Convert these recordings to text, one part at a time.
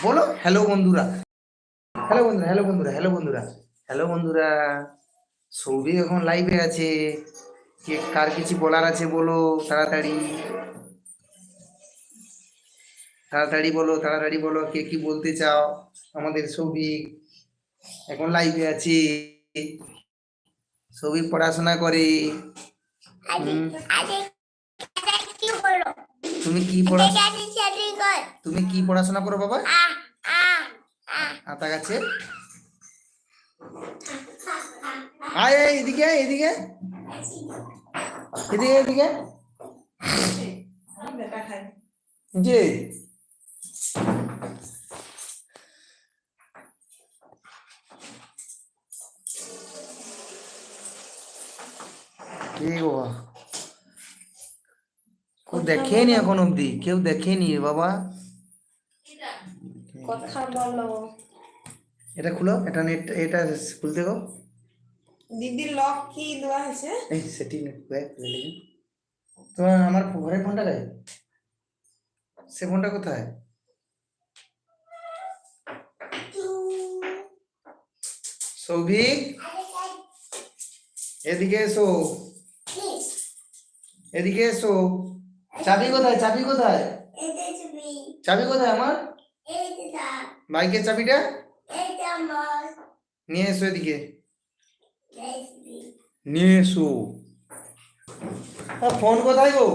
বলো হ্যালো বন্ধুরা, হ্যালো বন্ধুরা, হ্যালো বন্ধুরা, হ্যালো বন্ধুরা, হ্যালো বন্ধুরা। সৌভিক এখন লাইভে আছে। কে কার কিছু বলার আছে বলো তাড়াতাড়ি, তাড়াতাড়ি বলো, তাড়াতাড়ি বলো, কে কি বলতে চাও। আমাদের সৌভিক এখন লাইভে আছে। সৌভিক পড়াশোনা করে। তুমি কি পড়া, তুমি কি পড়াশোনা করো বাবা? আতা গাছে আয়, এদিকে এদিকে এদিকে এদিকে যে বাবা, কেউ দেখেনি এখন অব্দি, কেউ দেখেনি বাবা। কথা বলো। এটা খুলো, এটা নেট, এটা খুলতে গো। দিদির লক কি দেওয়া হয়েছে? এই সেটিং তোমার, আমার ঘরের ফোনটা গাই, সে ফোনটা কোথায়? সৌভিক এদিকে এসো, এদিকে এসো। চাবি কোথায়, চাবি কোথায়, চাবি কোথায় আমার বাইকের চাবিটা? নিয়ে এসো এদিকে, নিয়ে এসো। ফোন কোথায় গো?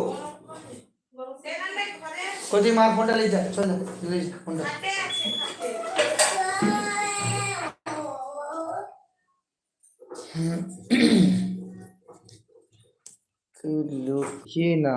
কোথায় মার ফোনটা নিয়ে যা, চল ফোনটা। লক্ষ্যে না